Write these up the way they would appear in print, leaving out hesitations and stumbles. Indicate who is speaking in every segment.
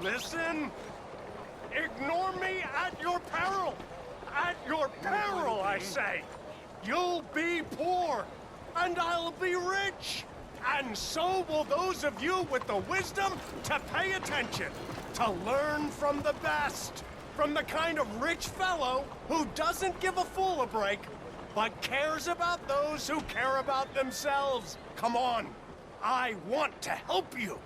Speaker 1: Listen. Ignore me at your peril. At your peril, I say. You'll be poor, and I'll be rich. And so will those of you with the wisdom to pay attention, to learn from the best, from the kind of rich fellow who doesn't give a fool a break, but cares about those who care about themselves. Come on, I want to help you.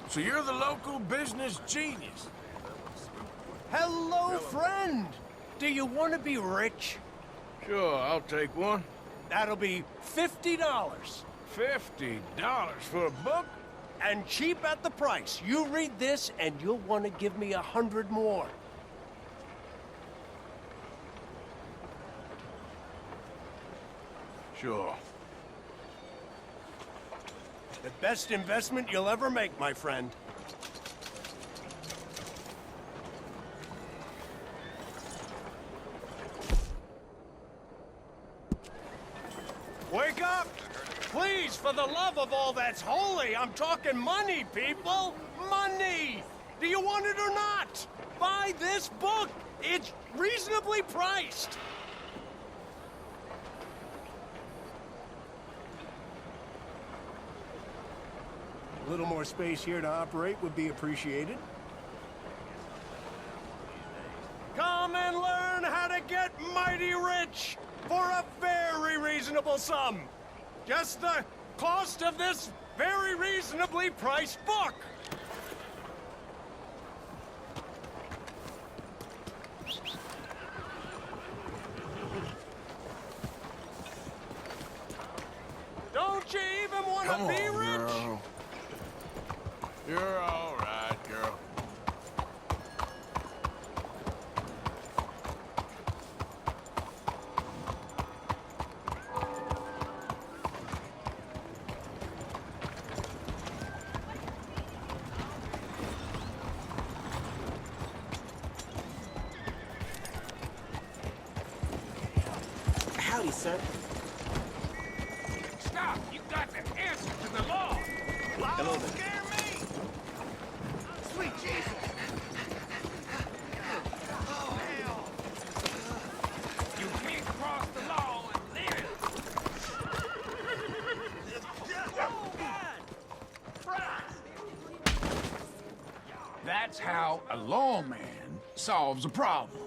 Speaker 2: So you're the local business genius.
Speaker 1: Hello, friend. Do you want to be rich?
Speaker 2: Sure, I'll take one.
Speaker 1: That'll be $50.
Speaker 2: $50 for a book?
Speaker 1: And cheap at the price. You read this, and you'll want to give me 100 more.
Speaker 2: Sure.
Speaker 1: The best investment you'll ever make, my friend. Wake up! Please, for the love of all that's holy, I'm talking money, people! Money! Do you want it or not? Buy this book! It's reasonably priced! A little more space here to operate would be appreciated. Come and learn how to get mighty rich for a very reasonable sum. Just the cost of this very reasonably priced book. Don't you even want to be rich?
Speaker 2: Girl. You're all right, girl.
Speaker 3: Howdy, sir.
Speaker 4: Stop! You got to answer to the law! Law
Speaker 3: Hello
Speaker 4: don't
Speaker 3: there.
Speaker 4: scare me! Sweet Jesus! Oh, hell! You can't cross the law and live! Oh, God! That's how a lawman solves a problem.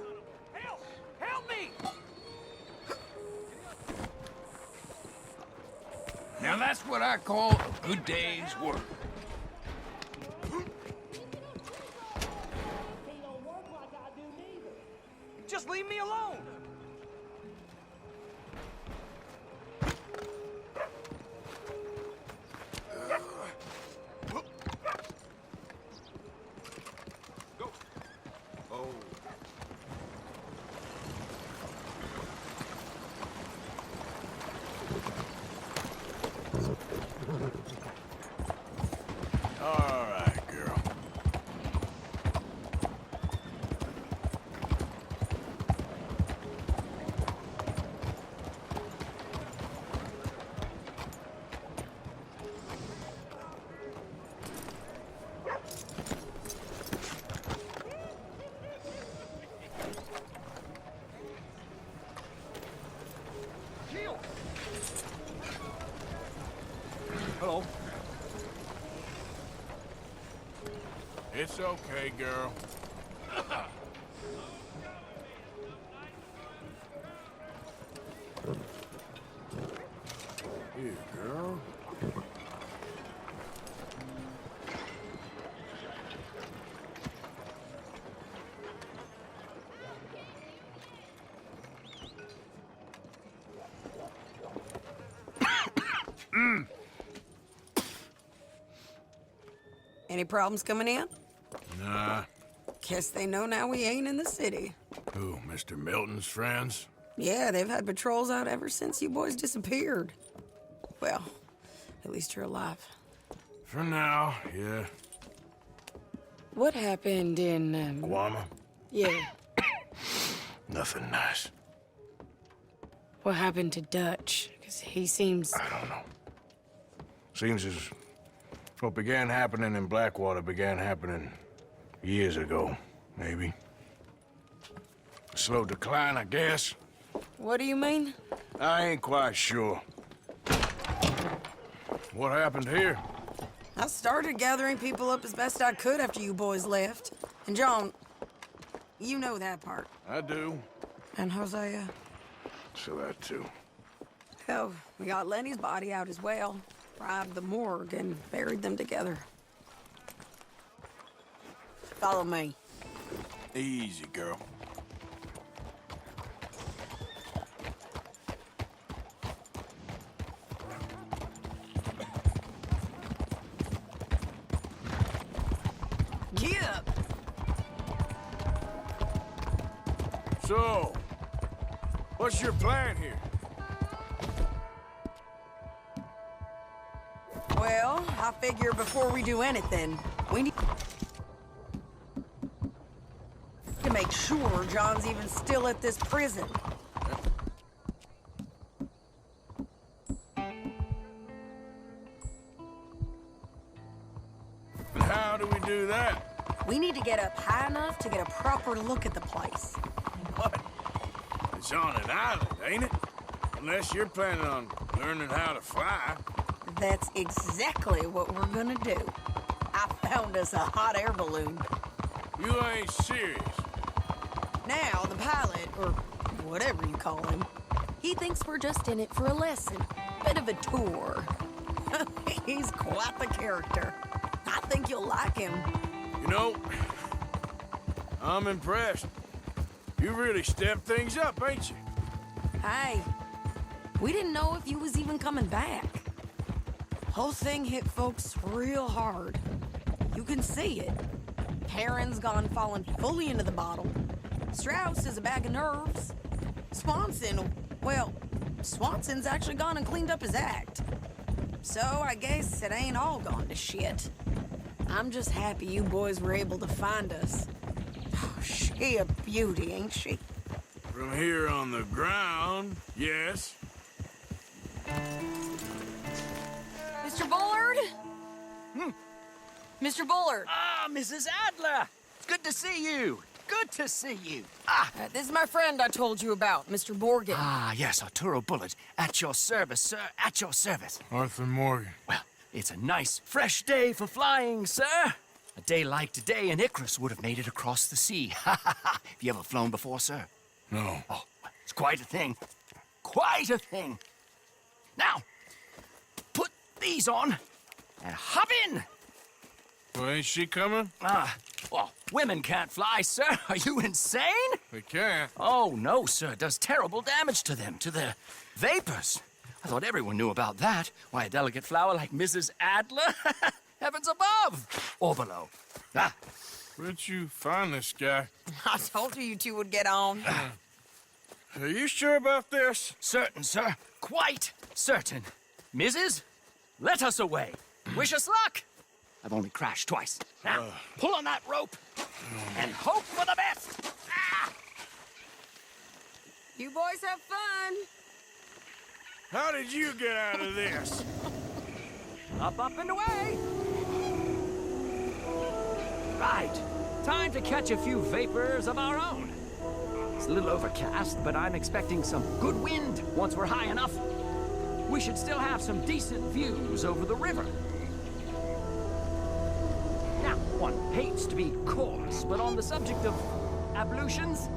Speaker 4: Help! Help me! Now that's what I call a good day's work. Just leave me alone. Go. Oh.
Speaker 2: All right, girl.
Speaker 1: Hello.
Speaker 2: It's okay, girl. Here, girl.
Speaker 5: Any problems coming in?
Speaker 2: Nah.
Speaker 5: Guess they know now we ain't in the city.
Speaker 2: Who, Mr. Milton's friends?
Speaker 5: Yeah, they've had patrols out ever since you boys disappeared. Well, at least you're alive.
Speaker 2: For now, yeah.
Speaker 5: What happened in,
Speaker 2: Guama?
Speaker 5: Yeah,
Speaker 2: Nothing nice.
Speaker 5: what happened to Dutch? Because he seems...
Speaker 2: I don't know. Seems as What began happening in Blackwater began happening years ago, maybe. A slow decline, I guess.
Speaker 5: What do you mean?
Speaker 2: I ain't quite sure. What happened here?
Speaker 5: I started gathering people up as best I could after you boys left. And John, you know that part.
Speaker 2: I do.
Speaker 5: And Hosea?
Speaker 2: So that too.
Speaker 5: Hell, we got Lenny's body out as well. Bribed the morgue and buried them together. Follow me.
Speaker 2: Easy, girl.
Speaker 5: Get up!
Speaker 2: So, what's your plan here?
Speaker 5: Well, I figure before we do anything, we need to make sure John's even still at this prison.
Speaker 2: And how do we do that?
Speaker 5: We need to get up high enough to get a proper look at the place.
Speaker 2: What? It's on an island, ain't it? Unless you're planning on learning how to fly.
Speaker 5: That's exactly what we're gonna do. I found us a hot air balloon.
Speaker 2: You ain't serious.
Speaker 5: Now, the pilot, or whatever you call him, he thinks we're just in it for a lesson. Bit of a tour. He's quite the character. I think you'll like him.
Speaker 2: You know, I'm impressed. You really stepped things up, ain't you?
Speaker 5: Hey, we didn't know if you was even coming back. Whole thing hit folks real hard. You can see it. Heron's gone falling fully into the bottle. Strauss is a bag of nerves. Swanson's actually gone and cleaned up his act. So I guess it ain't all gone to shit. I'm just happy you boys were able to find us. She a beauty, ain't she?
Speaker 2: From here on the ground, yes.
Speaker 5: Mr. Bullard? Mr. Bullard.
Speaker 3: Ah, Mrs. Adler! It's good to see you. Good to see you.
Speaker 5: This is my friend I told you about, Mr. Morgan.
Speaker 3: Yes, Arturo Bullard. At your service, sir. At your service.
Speaker 2: Arthur Morgan.
Speaker 3: Well, it's a nice, fresh day for flying, sir. A day like today, an Icarus would have made it across the sea. Have you ever flown before, sir?
Speaker 2: No.
Speaker 3: Oh, it's quite a thing. Quite a thing. Now, put these on and hop in.
Speaker 2: Well, ain't she coming?
Speaker 3: Well, women can't fly, sir. Are you insane?
Speaker 2: They can't.
Speaker 3: Oh, no, sir. It does terrible damage to them, to their vapors. I thought everyone knew about that. Why, a delicate flower like Mrs. Adler? Heavens above! Or below.
Speaker 2: Where'd you find this guy?
Speaker 5: I told you two would get on.
Speaker 2: Are you sure about this?
Speaker 3: Certain, sir. Quite certain. Mrs., let us away. Wish us luck. I've only crashed twice. Now, pull on that rope and hope for the best.
Speaker 5: You boys have fun.
Speaker 2: How did you get out of this?
Speaker 3: Up, and away. Right. Time to catch a few vapors of our own. It's a little overcast, but I'm expecting some good wind once we're high enough. We should still have some decent views over the river. Now, one hates to be coarse, but on the subject of ablutions,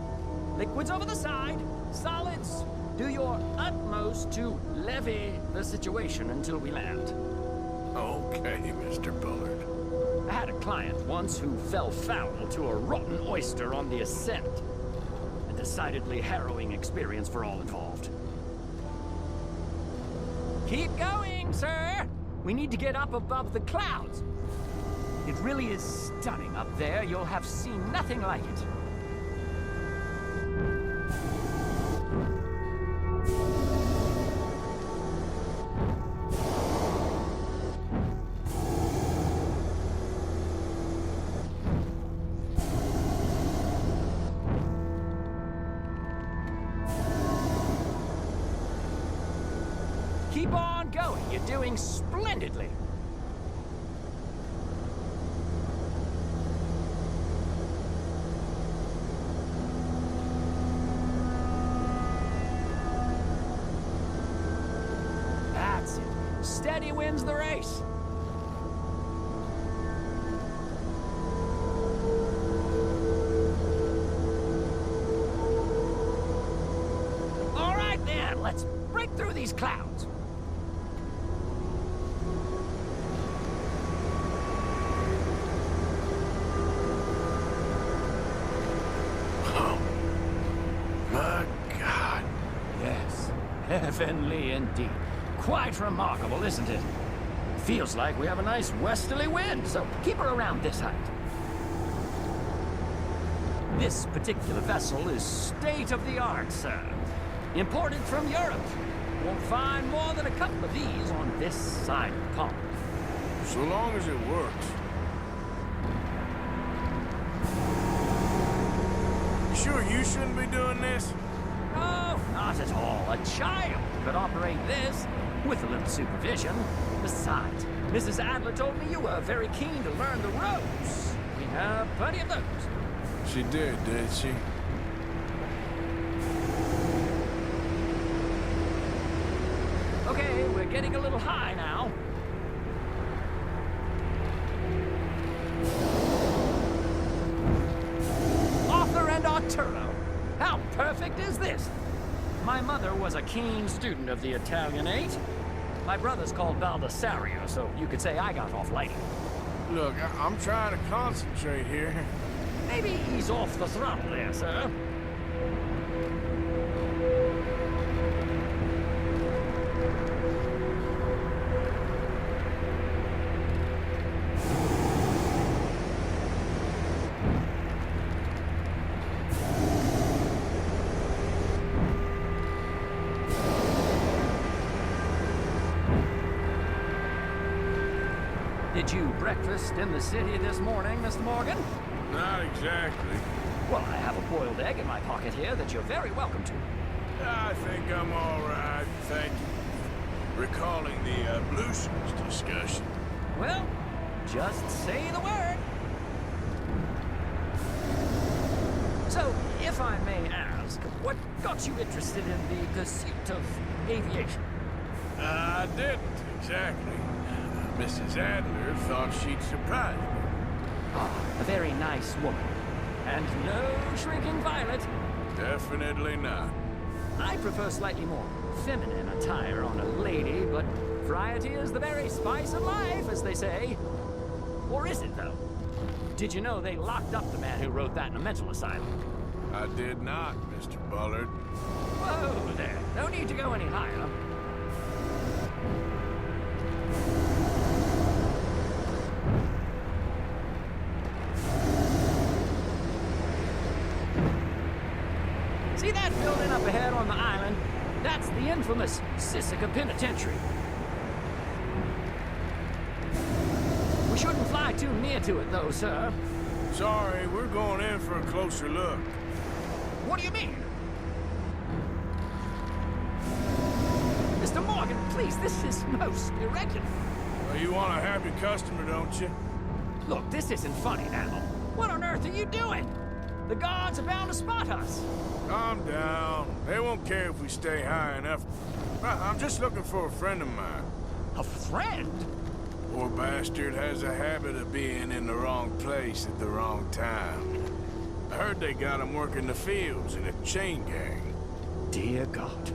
Speaker 3: liquids over the side, solids, do your utmost to levy the situation until we land.
Speaker 2: Okay, Mr. Bullard.
Speaker 3: I had a client once who fell foul to a rotten oyster on the ascent. A decidedly harrowing experience for all involved. Keep going, sir! We need to get up above the clouds. It really is stunning up there. You'll have seen nothing like it. Keep on going. You're doing splendidly. steady wins the race. All right then, let's break through these clouds.
Speaker 2: My God.
Speaker 3: Yes, heavenly indeed. Quite remarkable, isn't it? Feels like we have a nice westerly wind, so keep her around this height. This particular vessel is state-of-the-art, sir. Imported from Europe. Won't find more than a couple of these on this side of the pond.
Speaker 2: So long as it works. You sure you shouldn't be doing this?
Speaker 3: No, not at all. A child could operate this with a little supervision. Besides, Mrs. Adler told me you were very keen to learn the ropes. We have plenty of those.
Speaker 2: She did she?
Speaker 3: Okay, we're getting a little high now. Arthur and Arturo. How perfect is this? My mother was a keen student of the Italianate. My brother's called Baldessario, so you could say I got off light.
Speaker 2: Look, I'm trying to concentrate here.
Speaker 3: Maybe ease off the throttle there, sir. Did you breakfast in the city this morning, Mr. Morgan?
Speaker 2: Not exactly.
Speaker 3: Well, I have a boiled egg in my pocket here that you're very welcome to.
Speaker 2: I think I'm all right, thank you. Recalling the ablutions discussion.
Speaker 3: Well, just say the word. So, if I may ask, what got you interested in the pursuit of aviation?
Speaker 2: I didn't, exactly. Mrs. Adler thought she'd surprise me.
Speaker 3: Ah, a very nice woman. And no shrinking violet.
Speaker 2: Definitely not.
Speaker 3: I prefer slightly more feminine attire on a lady, but variety is the very spice of life, as they say. Or is it, though? Did you know they locked up the man who wrote that in a mental asylum?
Speaker 2: I did not, Mr. Bullard.
Speaker 3: Whoa there. No need to go any higher. See that building up ahead on the island? That's the infamous Sisika Penitentiary. We shouldn't fly too near to it, though, sir.
Speaker 2: Sorry, we're going in for a closer look.
Speaker 3: What do you mean? Mr. Morgan, please, this is most irregular.
Speaker 2: Well, you want a happy customer, don't you?
Speaker 3: Look, this isn't funny now. What on earth are you doing? The guards are bound to spot us.
Speaker 2: Calm down. They won't care if we stay high enough. I'm just looking for a friend of mine.
Speaker 3: A friend?
Speaker 2: Poor bastard has a habit of being in the wrong place at the wrong time. I heard they got him working the fields in a chain gang.
Speaker 3: Dear God.